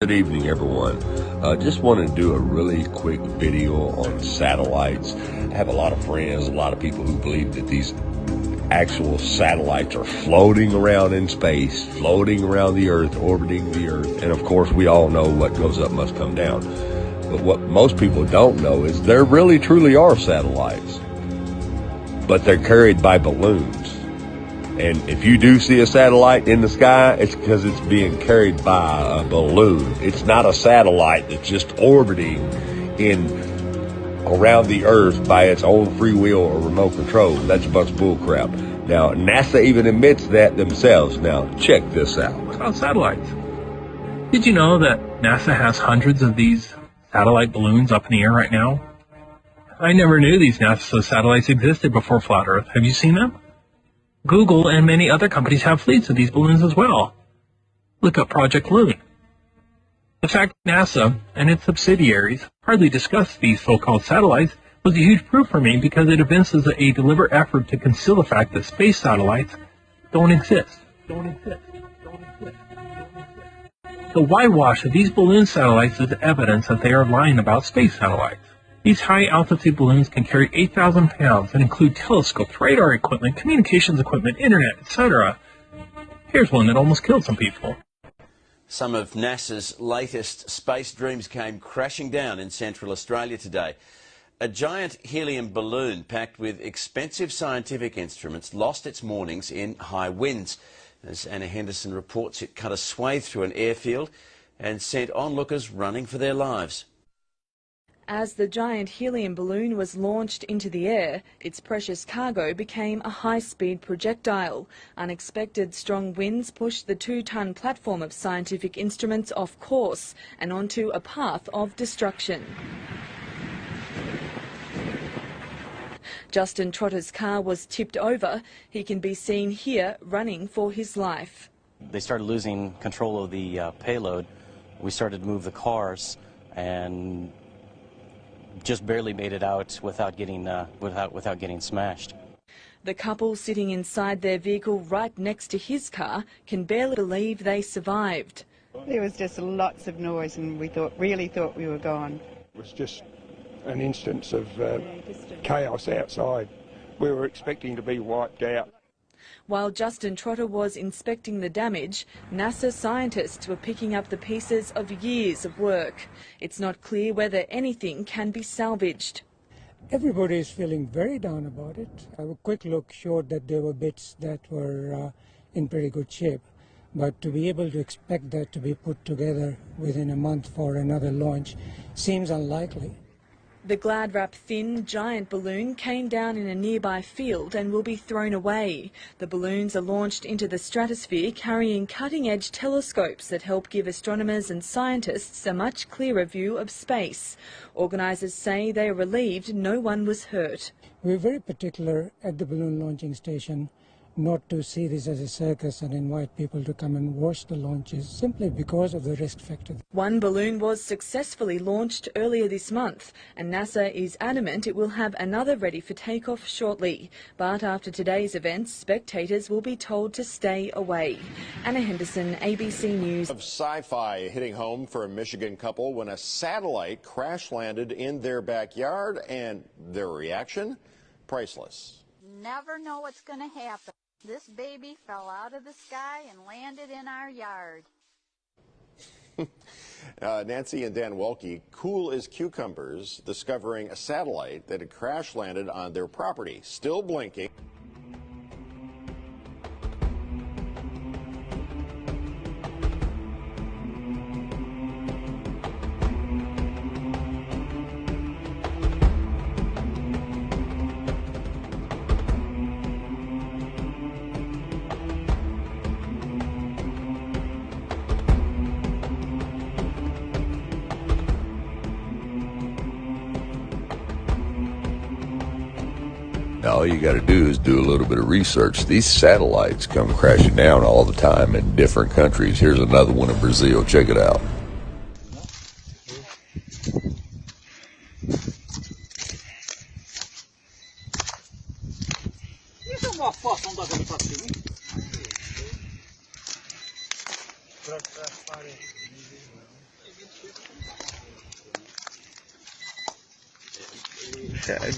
Good evening, everyone. Just wanted to do a really quick video on satellites. I have a lot of friends, a lot of people who believe that these actual satellites are floating around in space, floating around the Earth, orbiting the Earth. And of course, we all know what goes up must come down. But what most people don't know is there really truly are satellites, but they're carried by balloons. And if you do see a satellite in the sky, it's because it's being carried by a balloon. It's not a satellite that's just orbiting around the Earth by its own free will or remote control. That's a bunch of bull crap. Now, NASA even admits that themselves. Now, check this out. What about satellites? Did you know that NASA has hundreds of these satellite balloons up in the air right now? I never knew these NASA satellites existed before Flat Earth. Have you seen them? Google and many other companies have fleets of these balloons as well. Look up Project Loon. The fact NASA and its subsidiaries hardly discuss these so-called satellites was a huge proof for me because it evinces a deliberate effort to conceal the fact that space satellites don't exist. The whitewash of these balloon satellites is evidence that they are lying about space satellites. These high-altitude balloons can carry 8,000 pounds and include telescopes, radar equipment, communications equipment, internet, etc. Here's one that almost killed some people. Some of NASA's latest space dreams came crashing down in Central Australia today. A giant helium balloon packed with expensive scientific instruments lost its moorings in high winds. As Anna Henderson reports, it cut a swathe through an airfield and sent onlookers running for their lives. As the giant helium balloon was launched into the air, its precious cargo became a high-speed projectile. Unexpected strong winds pushed the 2-ton platform of scientific instruments off course and onto a path of destruction. Justin Trotter's car was tipped over. He can be seen here running for his life. They started losing control of the payload. We started to move the cars and just barely made it out without getting smashed. The couple sitting inside their vehicle right next to his car can barely believe they survived. There was just lots of noise and we really thought we were gone. It was just an instance of chaos outside. We were expecting to be wiped out. While Justin Trotter was inspecting the damage, NASA scientists were picking up the pieces of years of work. It's not clear whether anything can be salvaged. Everybody is feeling very down about it. A quick look showed that there were bits that were in pretty good shape. But to be able to expect that to be put together within a month for another launch seems unlikely. The Glad-wrap thin, giant balloon came down in a nearby field and will be thrown away. The balloons are launched into the stratosphere carrying cutting-edge telescopes that help give astronomers and scientists a much clearer view of space. Organisers say they are relieved no one was hurt. We're very particular at the balloon launching station not to see this as a circus and invite people to come and watch the launches simply because of the risk factor. One balloon was successfully launched earlier this month, and NASA is adamant it will have another ready for takeoff shortly. But after today's events, spectators will be told to stay away. Anna Henderson, ABC News. Of sci-fi hitting home for a Michigan couple when a satellite crash landed in their backyard, and their reaction? Priceless. Never know what's going to happen. This baby fell out of the sky and landed in our yard. Nancy and Dan Welke, cool as cucumbers, discovering a satellite that had crash landed on their property, still blinking. Now, all you got to do is do a little bit of research. These satellites come crashing down all the time in different countries. Here's another one in Brazil. Check it out.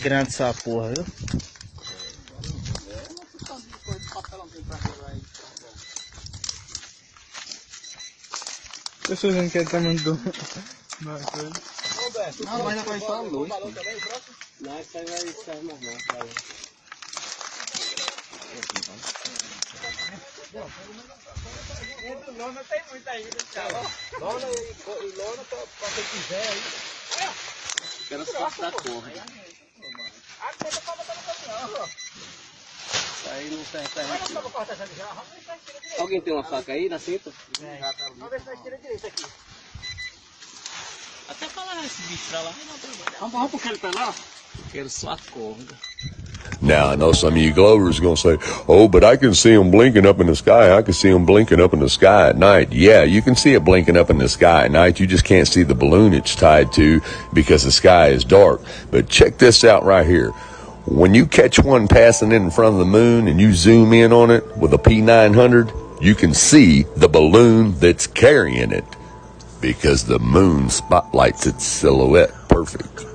Grande sapo. Isso não quer também do. Não, mas não vai só a luz. Não, isso aí vai ser normal. Lona tem muita ainda, cara. Lona e lona pra quem quiser aí. Quero só da cor. A conta pra botar no caminhão, ó. Isso aí não serve pra gente. Alguém tem uma faca aí na cinta? Vamos ver se nós tira direito aqui. Até falar esse bicho pra lá. Vamos puxar ele pra lá. Quero só a corda. Now, I know some of you Glovers are going to say, oh, but I can see them blinking up in the sky. I can see them blinking up in the sky at night. Yeah, you can see it blinking up in the sky at night. You just can't see the balloon it's tied to because the sky is dark. But check this out right here. When you catch one passing in front of the moon and you zoom in on it with a P900, you can see the balloon that's carrying it because the moon spotlights its silhouette perfect.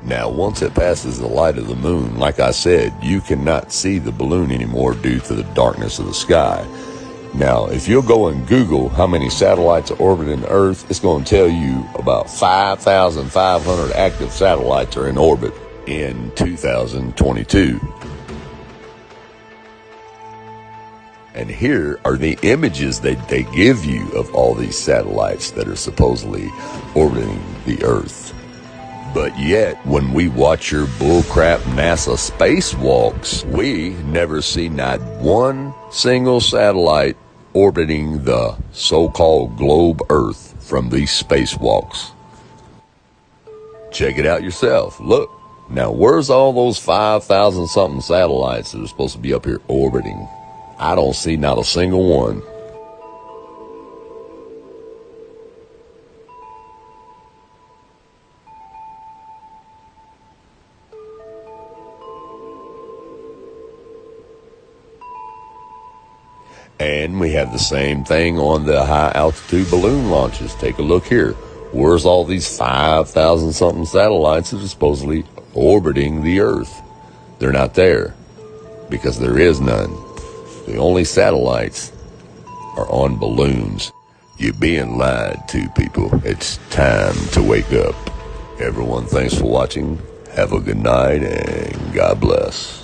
Now, once it passes the light of the moon, like I said, you cannot see the balloon anymore due to the darkness of the sky. Now, if you'll go and Google how many satellites are orbiting the Earth, it's going to tell you about 5,500 active satellites are in orbit in 2022. And here are the images that they give you of all these satellites that are supposedly orbiting the Earth. But yet, when we watch your bullcrap NASA spacewalks, we never see not one single satellite orbiting the so-called globe Earth from these spacewalks. Check it out yourself. Look. Now, where's all those 5,000 something satellites that are supposed to be up here orbiting? I don't see not a single one. And we have the same thing on the high-altitude balloon launches. Take a look here. Where's all these 5,000 something satellites that are supposedly orbiting the Earth? They're not there because there is none. The only satellites are on balloons. You're being lied to, people. It's time to wake up. Everyone, thanks for watching. Have a good night and God bless.